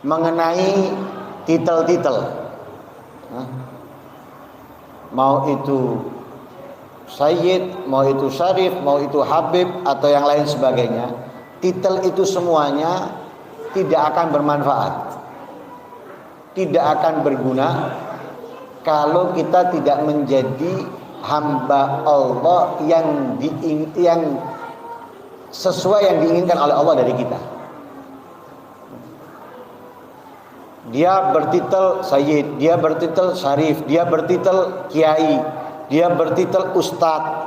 mengenai titel-titel. Mau itu Sayyid, mau itu Syarif, mau itu Habib atau yang lain sebagainya, titel itu semuanya tidak akan bermanfaat, tidak akan berguna kalau kita tidak menjadi hamba Allah yang sesuai yang diinginkan oleh Allah dari kita. Dia bertitel Sayyid, dia bertitel Syarif, dia bertitel Kiai, dia bertitel Ustadz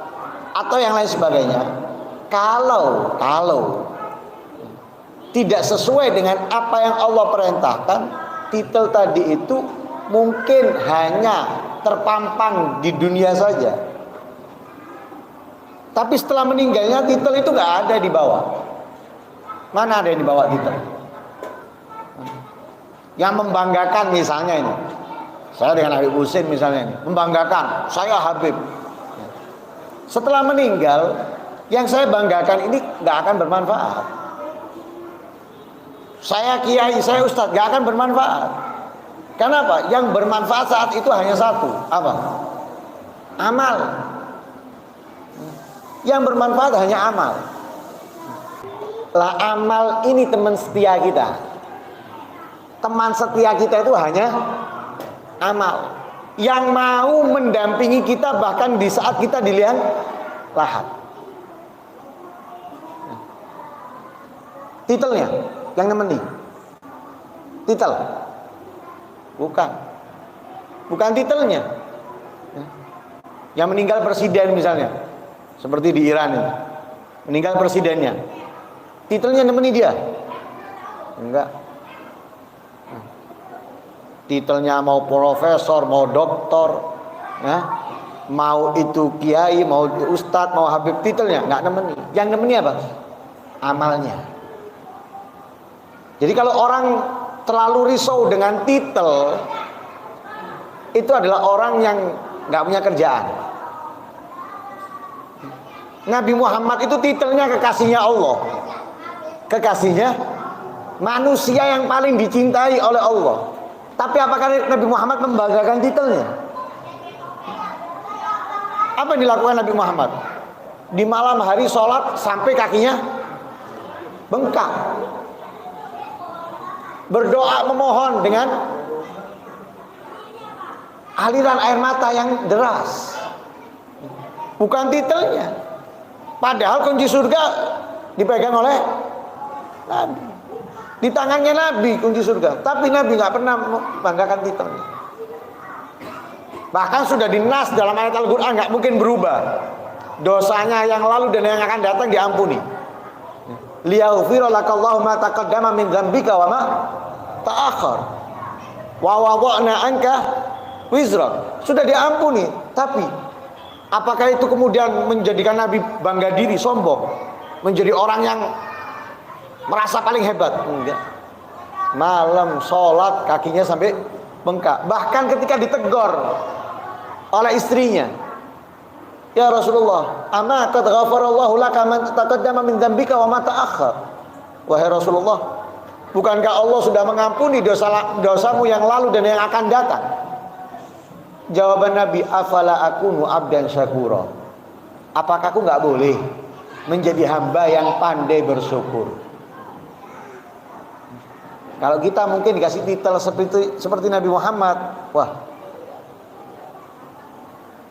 atau yang lain sebagainya. Kalau tidak sesuai dengan apa yang Allah perintahkan, titel tadi itu mungkin hanya terpampang di dunia saja. Tapi setelah meninggalnya titel itu nggak ada di bawah. Mana ada yang di bawah titel? Yang membanggakan misalnya ini, saya dengan Habib Husin misalnya ini, membanggakan saya Habib. Setelah meninggal, yang saya banggakan ini nggak akan bermanfaat. Saya Kiai, saya Ustadz, nggak akan bermanfaat. Kenapa? Yang bermanfaat saat itu hanya satu, apa? Amal. Yang bermanfaat hanya amal. Lah amal ini teman setia kita. Teman setia kita itu hanya amal yang mau mendampingi kita bahkan di saat kita di liang lahat. Titelnya yang nemeni. Titel. Bukan titelnya. Yang meninggal presiden misalnya, seperti di Iran ini. Meninggal presidennya. Titelnya nemeni dia? Enggak. Titelnya mau profesor, mau doktor, ya, mau itu kiai, mau ustadz, mau habib, titelnya nggak nemeni. Yang nemeni apa? Amalnya. Jadi kalau orang terlalu risau dengan titel, itu adalah orang yang nggak punya kerjaan. Nabi Muhammad itu titelnya kekasihnya Allah, kekasihnya manusia yang paling dicintai oleh Allah. Tapi apakah Nabi Muhammad membanggakan titelnya? Apa yang dilakukan Nabi Muhammad? Di malam hari sholat sampai kakinya bengkak. Berdoa memohon dengan aliran air mata yang deras. Bukan titelnya. Padahal kunci surga dipegang oleh Nabi. Di tangannya Nabi kunci surga, tapi Nabi nggak pernah membanggakan titelnya. Bahkan sudah dinas dalam ayat Al-Quran, nggak mungkin berubah. Dosanya yang lalu dan yang akan datang diampuni. Liyaghfira lakallahu ma taqaddama min dzambika wa ma ta'akhkhar. Wa wada'na anka wizrak. Sudah diampuni, tapi apakah itu kemudian menjadikan Nabi bangga diri, sombong, menjadi orang yang merasa paling hebat? Enggak. Malam sholat kakinya sampai bengkak. Bahkan ketika ditegur oleh istrinya, ya Rasulullah, ama qad ghafarallahu laka ma taqaddama min dzambika wa ma ta'akhkhar. Wahai Rasulullah, bukankah Allah sudah mengampuni dosamu yang lalu dan yang akan datang? Jawaban Nabi, afala akunu abdan syakura. Apakah aku nggak boleh menjadi hamba yang pandai bersyukur? Kalau kita mungkin dikasih titel seperti Nabi Muhammad, wah,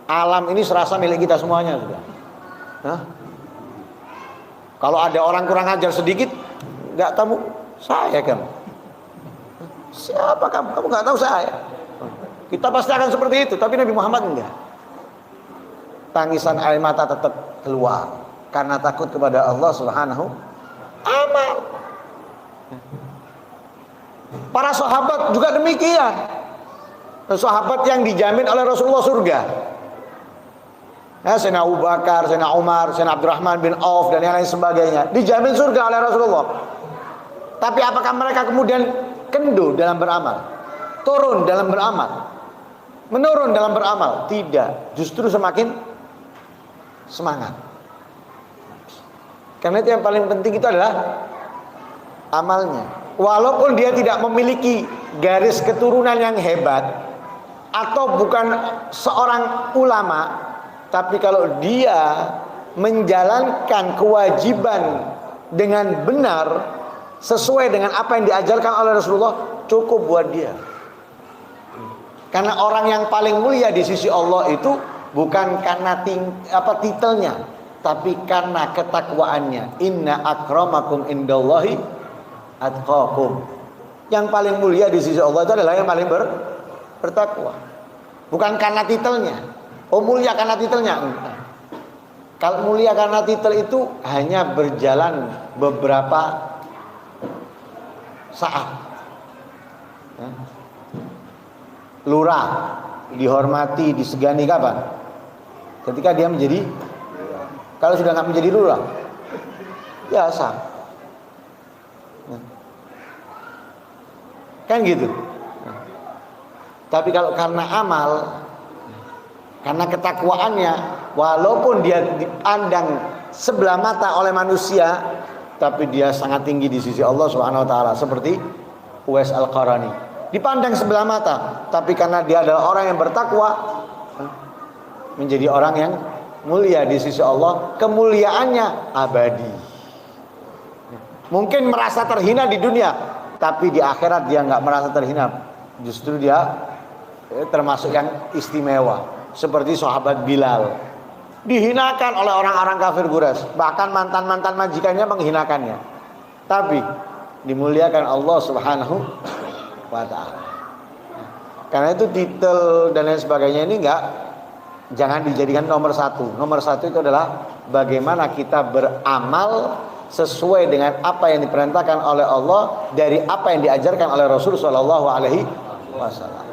alam ini serasa milik kita semuanya sudah. Kalau ada orang kurang ajar sedikit, nggak tahu saya kan. Siapa kamu? Kamu nggak tahu saya. Kita pasti akan seperti itu, tapi Nabi Muhammad enggak. Tangisan air mata tetap keluar karena takut kepada Allah Subhanahu amal. Para sahabat juga demikian. Sahabat yang dijamin oleh Rasulullah surga. Sayyidina Abu Bakar, Sayyidina Umar, Sayyidina Abdurrahman bin Auf dan yang lain sebagainya dijamin surga oleh Rasulullah. Tapi apakah mereka kemudian kendor dalam beramal? Turun dalam beramal? Menurun dalam beramal? Tidak. Justru semakin semangat. Karena itu yang paling penting itu adalah amalnya. walaupun dia tidak memiliki garis keturunan yang hebat atau bukan seorang ulama, tapi kalau dia menjalankan kewajiban dengan benar sesuai dengan apa yang diajarkan oleh Rasulullah, cukup buat dia. Karena orang yang paling mulia di sisi Allah itu bukan karena titelnya, tapi karena ketakwaannya. Inna akramakum indallahi atqakum. Yang paling mulia di sisi Allah itu adalah yang paling bertakwa. Bukan karena titelnya. Oh, mulia karena titelnya. Enggak. Kalau mulia karena titel itu hanya berjalan beberapa saat. Lurah dihormati, disegani kapan? Ketika dia menjadi, kalau sudah nggak menjadi lurah, biasa. Kan gitu. Tapi kalau karena amal, karena ketakwaannya, walaupun dia dipandang sebelah mata oleh manusia, tapi dia sangat tinggi di sisi Allah Subhanahu wa taala, seperti Uwais Al-Qarani. Dipandang sebelah mata, tapi karena dia adalah orang yang bertakwa, menjadi orang yang mulia di sisi Allah, kemuliaannya abadi. Mungkin merasa terhina di dunia, tapi di akhirat dia nggak merasa terhina. Justru dia termasuk yang istimewa. Seperti sahabat Bilal, dihinakan oleh orang-orang kafir Quraisy, bahkan mantan-mantan majikannya menghinakannya, tapi dimuliakan Allah Subhanahu wa ta'ala. Karena itu titel dan lain sebagainya ini jangan dijadikan nomor satu. Nomor satu itu adalah bagaimana kita beramal sesuai dengan apa yang diperintahkan oleh Allah, dari apa yang diajarkan oleh Rasul Shallallahu Alaihi Wasallam.